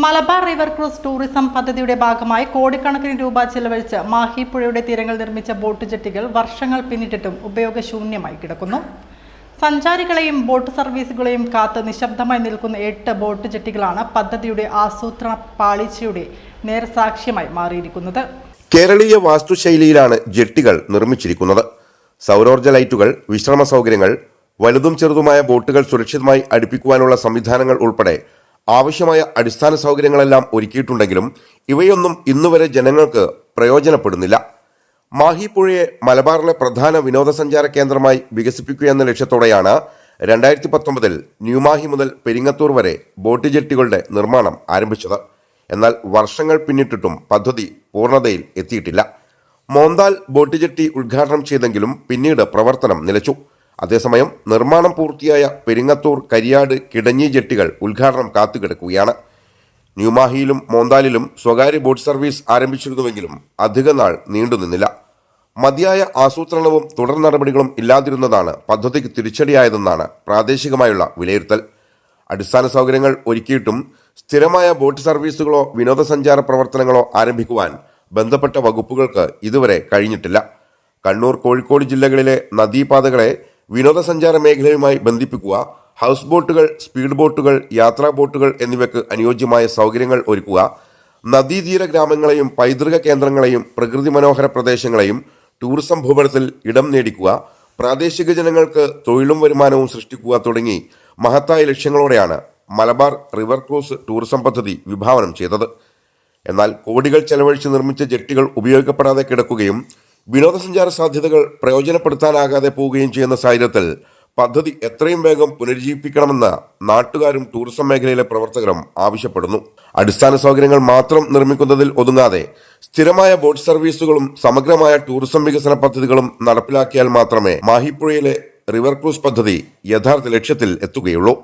Malabar river cruise tourism പദ്ധതിയുടെ ഭാഗമായി കോടിക്കണക്കിന് രൂപ ചെലവഴിച്ച് മാഹി പുഴയുടെ തീരങ്ങൾ നിർമ്മിച്ച ബോട്ട് ജെട്ടികൾ വർഷങ്ങൾ പിന്നിട്ടിട്ടും ഉപയോഗശൂന്യമായി കിടക്കുന്നു. സഞ്ചാരികളെയും ബോട്ട് സർവീസുകളെയും കാത്ത് നിശബ്ദമായി നിൽക്കുന്ന 8 ബോട്ട് ജെട്ടികളാണ് പദ്ധതിയുടെ ആസൂത്രണ പാളിച്ചയുടെ നേർസാക്ഷ്യമായി മാറിയിരിക്കുന്നത്. കേരളീയ വാസ്തുശൈലിയിലാണ് ജെട്ടികൾ നിർമ്മിച്ചിരിക്കുന്നത്. സൗരോർജ്ജ ലൈറ്റുകൾ, വിശ്രമ സൗകര്യങ്ങൾ, വലുതും ചെറുതുമായ ബോട്ടുകൾ സുരക്ഷിതമായി അടുപ്പിക്കുവാനുള്ള സംവിധാനങ്ങൾ ഉൾപ്പെടെ ആവശ്യമായ അടിസ്ഥാന സൗകര്യങ്ങളെല്ലാം ഒരുക്കിയിട്ടുണ്ടെങ്കിലും ഇവയൊന്നും ഇന്നുവരെ ജനങ്ങൾക്ക് പ്രയോജനപ്പെടുന്നില്ല. മാഹി പുഴയെ മലബാറിലെ പ്രധാന വിനോദസഞ്ചാര കേന്ദ്രമായി വികസിപ്പിക്കുക എന്ന ലക്ഷ്യത്തോടെയാണ് 2019 ന്യൂമാഹി മുതൽ പെരിങ്ങത്തൂർ വരെ ബോട്ട് ജെട്ടികളുടെ നിർമ്മാണം ആരംഭിച്ചത്. എന്നാൽ വർഷങ്ങൾ പിന്നിട്ടിട്ടും പദ്ധതി പൂർണ്ണതയിൽ എത്തിയിട്ടില്ല. മോന്താൽ ബോട്ട് ജെട്ടി ഉദ്ഘാടനം ചെയ്തെങ്കിലും പിന്നീട് പ്രവർത്തനം നിലച്ചു. അതേസമയം നിർമ്മാണം പൂർത്തിയായ പെരിങ്ങത്തൂർ, കരിയാട്, കിടഞ്ഞി ജെട്ടികൾ ഉദ്ഘാടനം കാത്തുകിടക്കുകയാണ്. ന്യൂമാഹിയിലും മോന്താലിലും സ്വകാര്യ ബോട്ട് സർവീസ് ആരംഭിച്ചിരുന്നുവെങ്കിലും അധികനാൾ നീണ്ടുനിന്നില്ല. മതിയായ ആസൂത്രണവും തുടർ നടപടികളും ഇല്ലാതിരുന്നതാണ് പദ്ധതിക്ക് തിരിച്ചടിയായതെന്നാണ് പ്രാദേശികമായുള്ള വിലയിരുത്തൽ. അടിസ്ഥാന സൗകര്യങ്ങൾ ഒരുക്കിയിട്ടും സ്ഥിരമായ ബോട്ട് സർവീസുകളോ വിനോദസഞ്ചാര പ്രവർത്തനങ്ങളോ ആരംഭിക്കുവാൻ ബന്ധപ്പെട്ട വകുപ്പുകൾക്ക് ഇതുവരെ കഴിഞ്ഞിട്ടില്ല. കണ്ണൂർ, കോഴിക്കോട് ജില്ലകളിലെ നദീപാതകളെ വിനോദസഞ്ചാര മേഖലയുമായി ബന്ധിപ്പിക്കുക, ഹൗസ് ബോട്ടുകൾ, സ്പീഡ് ബോട്ടുകൾ, യാത്രാ ബോട്ടുകൾ എന്നിവയ്ക്ക് അനുയോജ്യമായ സൗകര്യങ്ങൾ ഒരുക്കുക, നദീതീര ഗ്രാമങ്ങളെയും പൈതൃക കേന്ദ്രങ്ങളെയും പ്രകൃതി മനോഹര പ്രദേശങ്ങളെയും ടൂറിസം ഭൂപടത്തിൽ ഇടം നേടിക്കുക, പ്രാദേശിക ജനങ്ങൾക്ക് തൊഴിലും വരുമാനവും സൃഷ്ടിക്കുക തുടങ്ങി മഹത്തായ ലക്ഷ്യങ്ങളോടെയാണ് മലബാർ റിവർ ക്രൂസ് ടൂറിസം പദ്ധതി വിഭാവനം ചെയ്തത്. എന്നാൽ കോടികൾ ചെലവഴിച്ച് നിർമ്മിച്ച ജെട്ടികൾ ഉപയോഗിക്കപ്പെടാതെ കിടക്കുകയും വിനോദസഞ്ചാര സാധ്യതകൾ പ്രയോജനപ്പെടുത്താനാകാതെ പോവുകയും ചെയ്യുന്ന സാഹചര്യത്തിൽ പദ്ധതി എത്രയും വേഗം പുനരുജ്ജീവിപ്പിക്കണമെന്ന് നാട്ടുകാരും ടൂറിസം മേഖലയിലെ പ്രവർത്തകരും ആവശ്യപ്പെടുന്നു. അടിസ്ഥാന സൗകര്യങ്ങൾ മാത്രം നിർമ്മിക്കുന്നതിൽ ഒതുങ്ങാതെ സ്ഥിരമായ ബോട്ട് സർവീസുകളും സമഗ്രമായ ടൂറിസം വികസന പദ്ധതികളും നടപ്പിലാക്കിയാൽ മാത്രമേ മാഹിപ്പുഴയിലെ റിവർ ക്രൂസ് പദ്ധതി യഥാർത്ഥ ലക്ഷ്യത്തിൽ എത്തുകയുള്ളൂ.